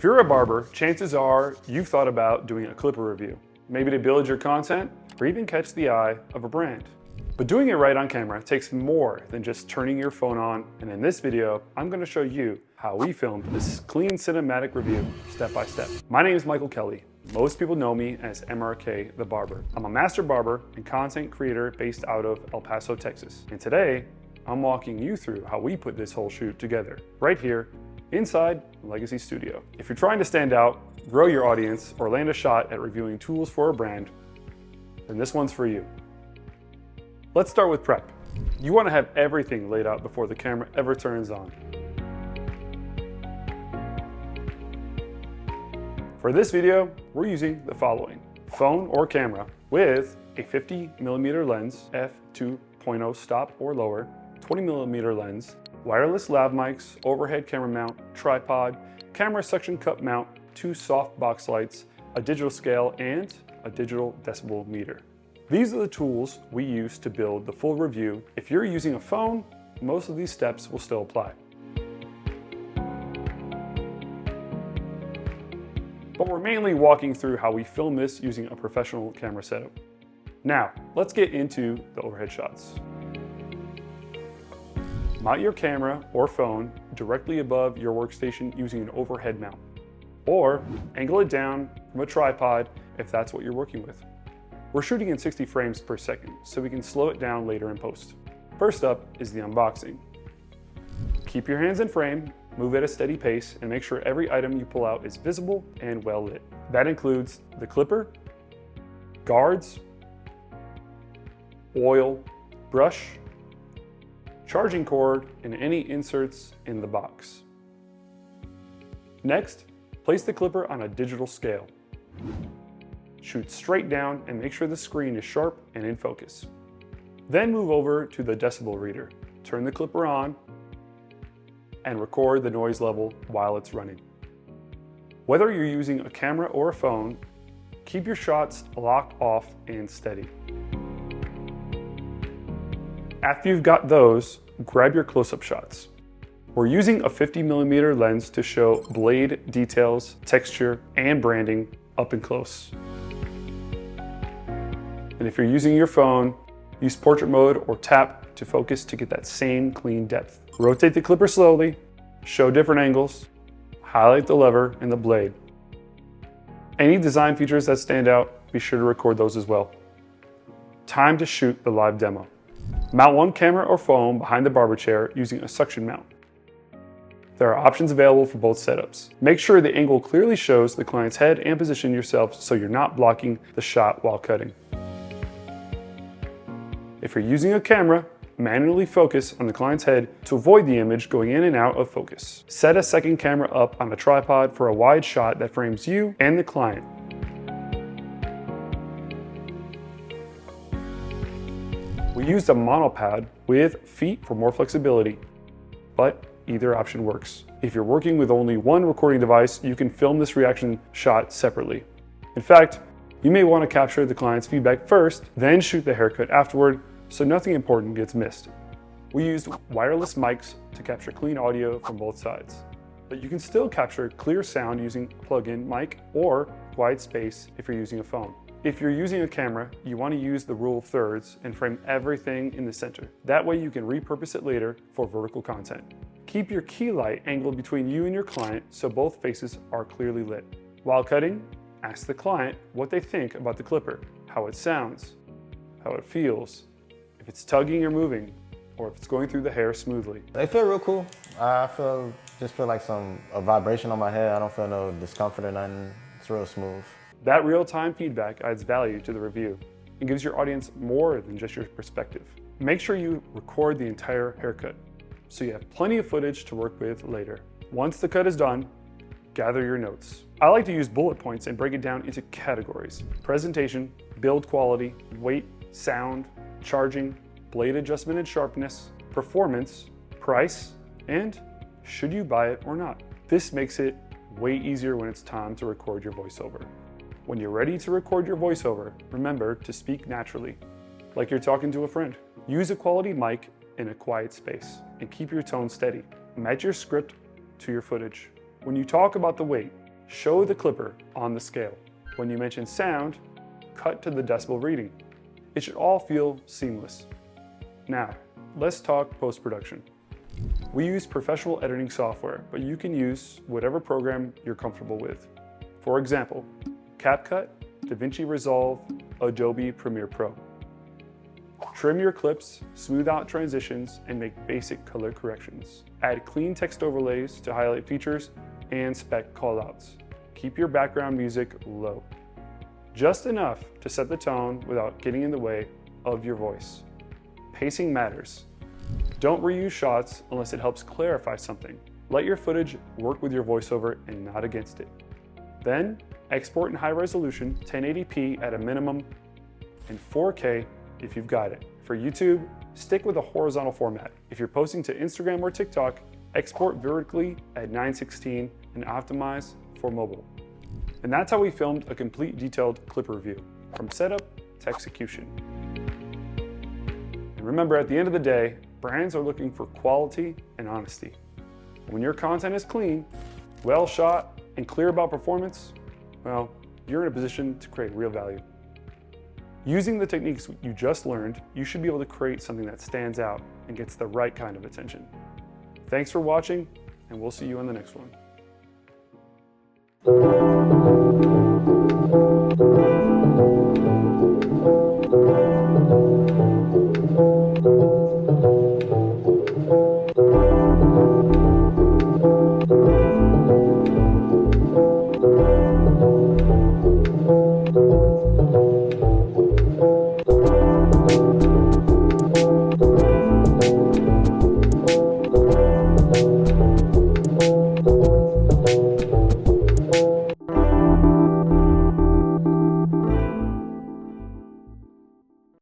you're a barber, chances are you've thought about doing a clipper review, maybe to build your content or even catch the eye of a brand. But doing it right on camera takes more than just turning your phone on, and in this video, I'm going to show you how we filmed this clean cinematic review step by step. My name is Michael Kelly. Most people know me as MRK the Barber. I'm a master barber and content creator based out of El Paso, Texas. And today, I'm walking you through how we put this whole shoot together, right here, inside Legacy Studio. If you're trying to stand out, grow your audience, or land a shot at reviewing tools for a brand, then this one's for you. Let's start with prep. You want to have everything laid out before the camera ever turns on. For this video, we're using the following: phone or camera with a 50mm lens, f2.0 stop or lower, 20mm lens, wireless lav mics, overhead camera mount, tripod, camera suction cup mount, 2 soft box lights, a digital scale, and a digital decibel meter. These are the tools we use to build the full review. If you're using a phone, most of these steps will still apply. But we're mainly walking through how we film this using a professional camera setup. Now, let's get into the overhead shots. Mount your camera or phone directly above your workstation using an overhead mount, or angle it down from a tripod if that's what you're working with. We're shooting in 60 frames per second, so we can slow it down later in post. First up is the unboxing. Keep your hands in frame, move at a steady pace, and make sure every item you pull out is visible and well lit. That includes the clipper, guards, oil, brush, charging cord, and any inserts in the box. Next, place the clipper on a digital scale. Shoot straight down and make sure the screen is sharp and in focus. Then move over to the decibel reader. Turn the clipper on and record the noise level while it's running. Whether you're using a camera or a phone, keep your shots locked off and steady. After you've got those, grab your close-up shots. We're using a 50mm lens to show blade details, texture, and branding up and close. And if you're using your phone, use portrait mode or tap to focus to get that same clean depth. Rotate the clipper slowly, show different angles, highlight the lever and the blade. Any design features that stand out, be sure to record those as well. Time to shoot the live demo. Mount one camera or phone behind the barber chair using a suction mount. There are options available for both setups. Make sure the angle clearly shows the client's head and position yourself so you're not blocking the shot while cutting. If you're using a camera, manually focus on the client's head to avoid the image going in and out of focus. Set a second camera up on a tripod for a wide shot that frames you and the client. We used a monopod with feet for more flexibility, but either option works. If you're working with only one recording device, you can film this reaction shot separately. In fact, you may want to capture the client's feedback first, then shoot the haircut afterward, so nothing important gets missed. We used wireless mics to capture clean audio from both sides, but you can still capture clear sound using a plug-in mic or wide space if you're using a phone. If you're using a camera, you want to use the rule of thirds and frame everything in the center. That way you can repurpose it later for vertical content. Keep your key light angled between you and your client so both faces are clearly lit. While cutting, ask the client what they think about the clipper, how it sounds, how it feels, if it's tugging or moving, or if it's going through the hair smoothly. They feel real cool. I just feel like a vibration on my head. I don't feel no discomfort or nothing. It's real smooth. That real-time feedback adds value to the review and gives your audience more than just your perspective. Make sure you record the entire haircut so you have plenty of footage to work with later. Once the cut is done, gather your notes. I like to use bullet points and break it down into categories: presentation, build quality, weight, sound, charging, blade adjustment and sharpness, performance, price, and should you buy it or not. This makes it way easier when it's time to record your voiceover. When you're ready to record your voiceover, remember to speak naturally, like you're talking to a friend. Use a quality mic in a quiet space and keep your tone steady. Match your script to your footage. When you talk about the weight, Show the clipper on the scale. When you mention sound, cut to the decibel reading. It should all feel seamless. Now, let's talk post-production. We use professional editing software, but you can use whatever program you're comfortable with. For example, CapCut, DaVinci Resolve, Adobe Premiere Pro. Trim your clips, smooth out transitions, and make basic color corrections. Add clean text overlays to highlight features and spec callouts. Keep your background music low. Just enough to set the tone without getting in the way of your voice. Pacing matters. Don't reuse shots unless it helps clarify something. Let your footage work with your voiceover and not against it. Then, export in high resolution, 1080p at a minimum, and 4K if you've got it. For YouTube, stick with a horizontal format. If you're posting to Instagram or TikTok, export vertically at 9:16 and optimize for mobile. And that's how we filmed a complete detailed clip review, from setup to execution. And remember, at the end of the day, brands are looking for quality and honesty. When your content is clean, well shot, and clear about performance, well, you're in a position to create real value. Using the techniques you just learned, you should be able to create something that stands out and gets the right kind of attention. Thanks for watching, and we'll see you on the next one.